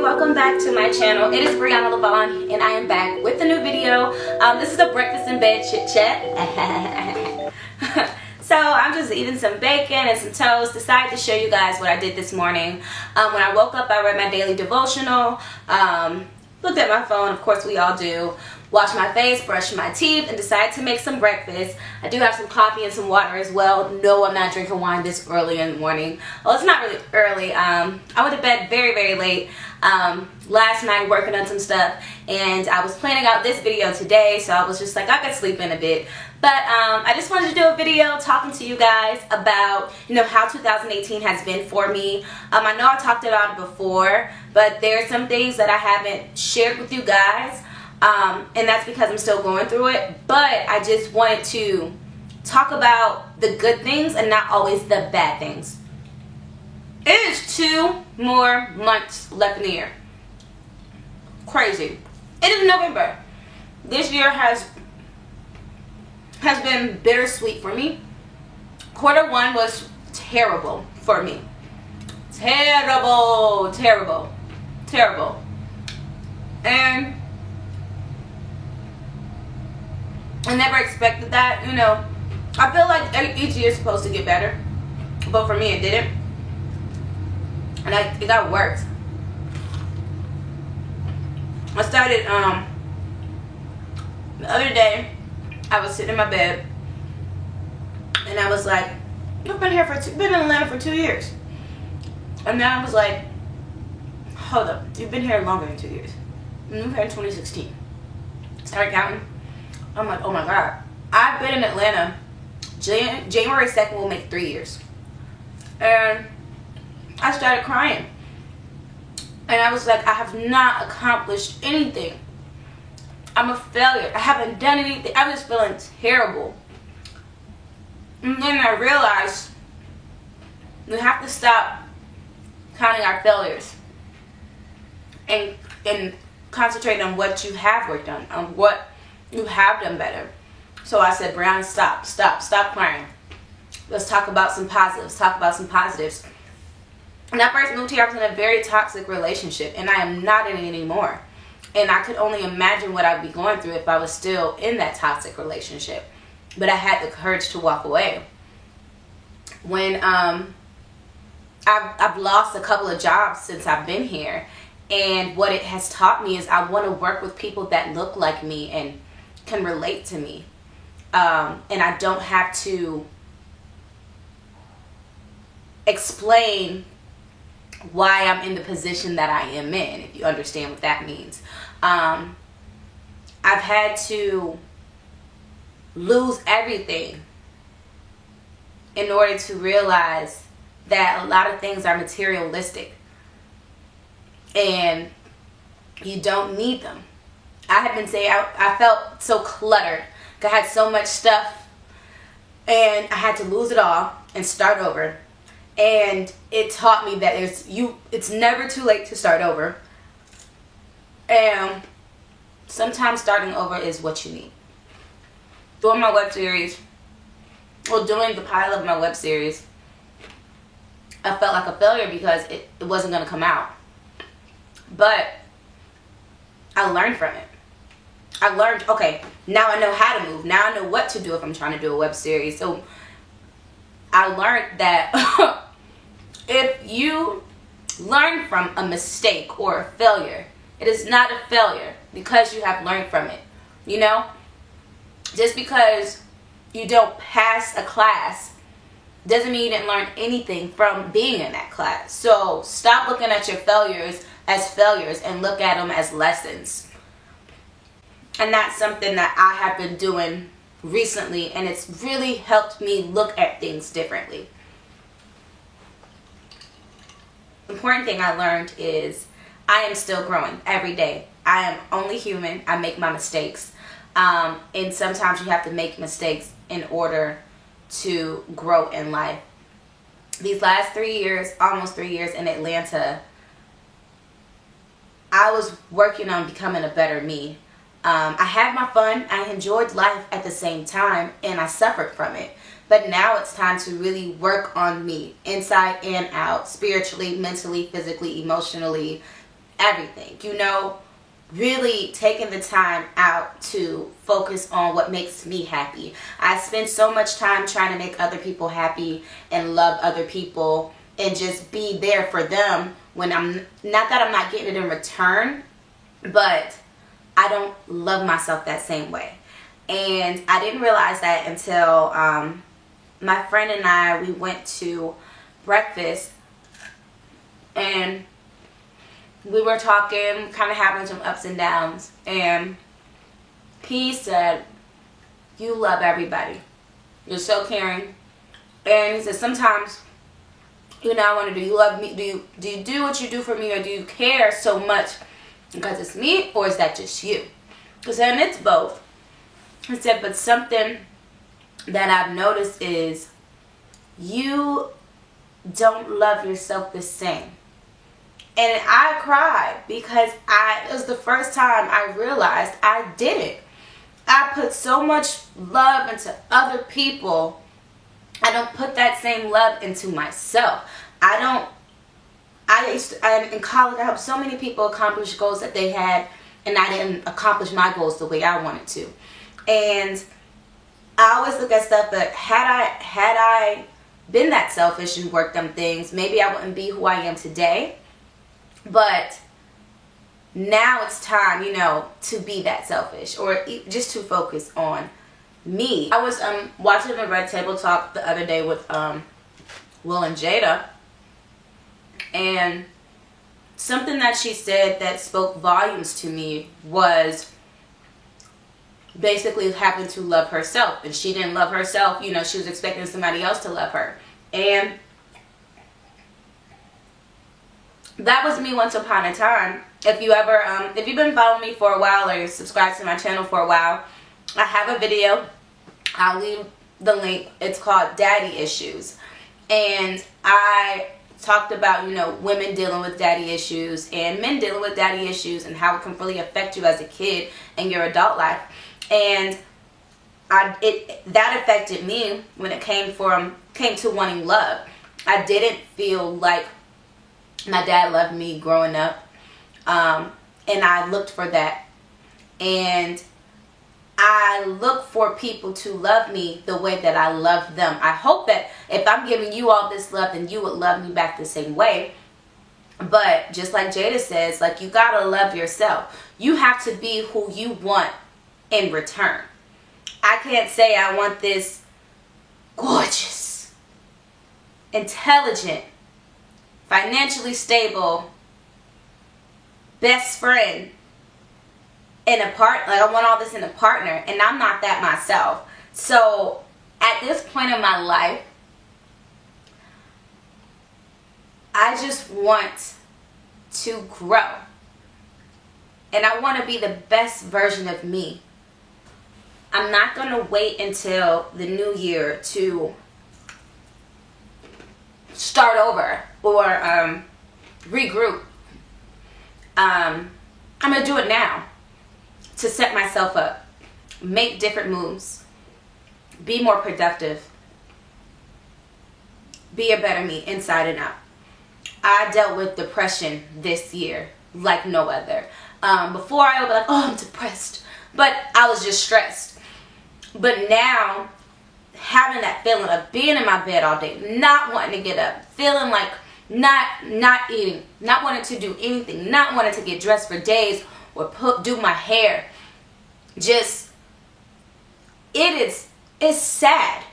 welcome back to my channel. It is Brianna Lavon and I am back with a new video. This is a breakfast in bed chit chat. So I'm just eating some bacon and some toast. Decided to show you guys what I did this morning. When I woke up, I read my daily devotional, looked at my phone, of course we all do, washed my face, brushed my teeth, and decided to make some breakfast. I do have some coffee and some water as well. No, I'm not drinking wine this early in the morning. Well, it's not really early. I went to bed very, very late last night working on some stuff, and I was planning out this video today, so I was just like, I could sleep in a bit. But I just wanted to do a video talking to you guys about, how 2018 has been for me. I know I talked about it before, but there's some things that I haven't shared with you guys. And that's because I'm still going through it, but I just wanted to talk about the good things and not always the bad things. It is 2 more months left in the year. Crazy. It is November. This year has been bittersweet for me. Quarter 1 was terrible for me. Terrible, terrible, terrible. And I never expected that, I feel like each year is supposed to get better, but for me it didn't, and it got worse. I started, the other day, I was sitting in my bed, and I was like, you've been been in Atlanta for 2 years, and then I was like, hold up, you've been here longer than 2 years, I moved here in 2016, started counting. I'm like, oh my God. I've been in Atlanta. January 2nd will make 3 years. And I started crying. And I was like, I have not accomplished anything. I'm a failure. I haven't done anything. I'm just feeling terrible. And then I realized we have to stop counting our failures and concentrate on what you have worked on what you have done better. So I said, Brianna, stop crying. Let's talk about some positives. When I first moved here, I was in a very toxic relationship, and I am not in it anymore. And I could only imagine what I'd be going through if I was still in that toxic relationship. But I had the courage to walk away. When I've lost a couple of jobs since I've been here, and what it has taught me is I want to work with people that look like me and can relate to me, and I don't have to explain why I'm in the position that I am in, if you understand what that means. I've had to lose everything in order to realize that a lot of things are materialistic and you don't need them. I have been saying I felt so cluttered. I had so much stuff, and I had to lose it all and start over. And it taught me that it's never too late to start over. And sometimes starting over is what you need. Doing my web series, doing the pilot of my web series, I felt like a failure because it wasn't going to come out. But I learned from it. I learned, okay, now I know how to move. Now I know what to do if I'm trying to do a web series. So I learned that if you learn from a mistake or a failure, it is not a failure because you have learned from it. Just because you don't pass a class doesn't mean you didn't learn anything from being in that class. So stop looking at your failures as failures and look at them as lessons. And that's something that I have been doing recently, and it's really helped me look at things differently. The important thing I learned is I am still growing every day. I am only human. I make my mistakes. And sometimes you have to make mistakes in order to grow in life. These last 3 years, almost 3 years in Atlanta, I was working on becoming a better me. I had my fun, I enjoyed life at the same time, and I suffered from it. But now it's time to really work on me, inside and out, spiritually, mentally, physically, emotionally, everything. You know, really taking the time out to focus on what makes me happy. I spend so much time trying to make other people happy and love other people and just be there for them when not that I'm not getting it in return, but I don't love myself that same way. And I didn't realize that until my friend and I, we went to breakfast and we were talking, kind of having some ups and downs, and he said, "You love everybody. You're so caring." And he said, "Sometimes, you know, I wonder, do you love me? Do you do what you do for me, or do you care so much because it's me, or is that just you?" I said, "It's both." I said, "But something that I've noticed is you don't love yourself the same." And I cried because it was the first time I realized I didn't. I put so much love into other people. I don't put that same love into myself. In college, I helped so many people accomplish goals that they had, and I didn't accomplish my goals the way I wanted to. And I always look at stuff, but had I been that selfish and worked them things, maybe I wouldn't be who I am today. But now it's time, you know, to be that selfish, or just to focus on me. I was watching the Red Table Talk the other day with Will and Jada, and something that she said that spoke volumes to me was basically having to love herself. And she didn't love herself, you know, she was expecting somebody else to love her. And that was me once upon a time. If you've been following me for a while, or you're subscribed to my channel for a while, I have a video. I'll leave the link. It's called Daddy Issues. And I talked about, you know, women dealing with daddy issues and men dealing with daddy issues, and how it can really affect you as a kid in your adult life. And that affected me when it came to wanting love. I didn't feel like my dad loved me growing up, and I looked for that, and I look for people to love me the way that I love them. I hope that if I'm giving you all this love, then you would love me back the same way. But just like Jada says, like, you gotta love yourself. You have to be who you want in return. I can't say I want this gorgeous, intelligent, financially stable best friend in a like I want all this in a partner, and I'm not that myself. So at this point in my life, I just want to grow, and I want to be the best version of me. I'm not going to wait until the new year to start over or regroup. I'm going to do it now to set myself up, make different moves, be more productive, be a better me inside and out. I dealt with depression this year like no other. Before I would be like, oh, I'm depressed, but I was just stressed. But now, having that feeling of being in my bed all day, not wanting to get up, feeling like not eating, not wanting to do anything, not wanting to get dressed for days or do my hair, just, it's sad.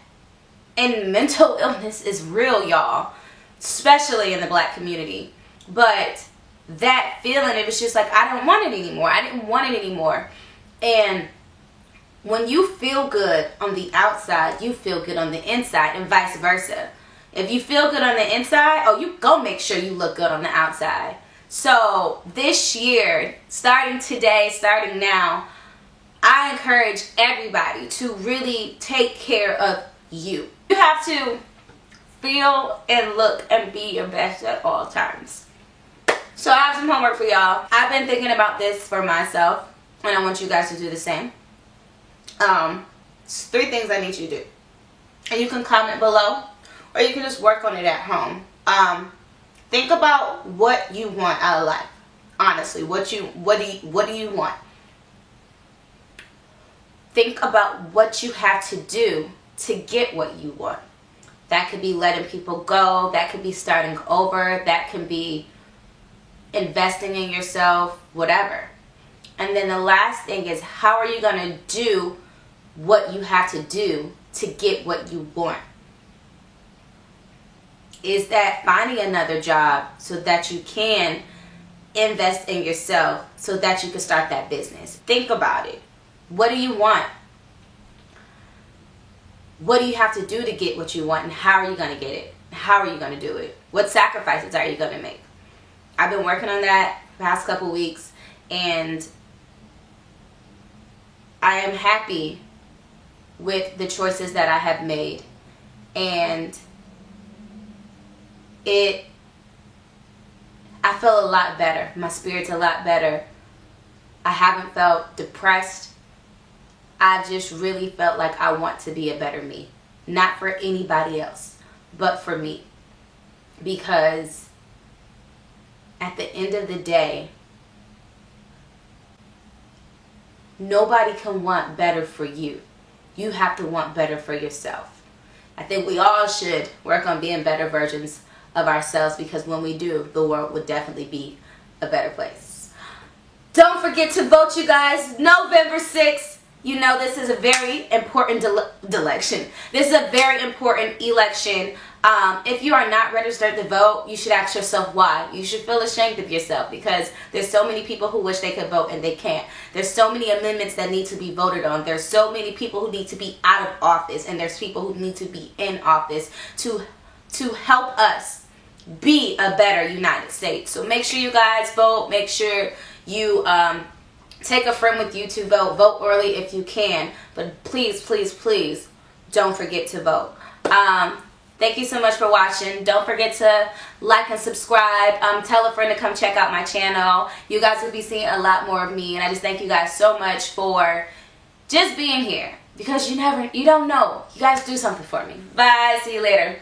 And mental illness is real, y'all, especially in the black community. But that feeling, it was just like, I don't want it anymore. I didn't want it anymore. And when you feel good on the outside, you feel good on the inside, and vice versa. If you feel good on the inside, oh, you go make sure you look good on the outside. So this year, starting today, starting now, I encourage everybody to really take care of you. You have to feel and look and be your best at all times. So I have some homework for y'all. I've been thinking about this for myself, and I want you guys to do the same. 3 things I need you to do. And you can comment below, or you can just work on it at home. Think about what you want out of life. Honestly, what do you want? Think about what you have to do to get what you want. That could be letting people go. That could be starting over. That can be investing in yourself, whatever. And then the last thing is, how are you going to do what you have to do to get what you want? Is that finding another job so that you can invest in yourself so that you can start that business? Think about it. What do you want? What do you have to do to get what you want, and how are you going to get it? How are you going to do it? What sacrifices are you going to make? I've been working on that the past couple weeks, and I am happy with the choices that I have made, and I feel a lot better. My spirit's a lot better. I haven't felt depressed. I just really felt like I want to be a better me. Not for anybody else, but for me. Because at the end of the day, nobody can want better for you. You have to want better for yourself. I think we all should work on being better versions of ourselves, because when we do, the world would definitely be a better place. Don't forget to vote, you guys. November 6th. You know, this is a very important election. This is a very important election. If you are not registered to vote, you should ask yourself why. You should feel ashamed of yourself, because there's so many people who wish they could vote and they can't. There's so many amendments that need to be voted on. There's so many people who need to be out of office, and there's people who need to be in office to help us be a better United States. So make sure you guys vote. Make sure you take a friend with you to vote. Vote early if you can. But please, please, please don't forget to vote. Thank you so much for watching. Don't forget to like and subscribe. Tell a friend to come check out my channel. You guys will be seeing a lot more of me. And I just thank you guys so much for just being here. Because you don't know. You guys do something for me. Bye. See you later.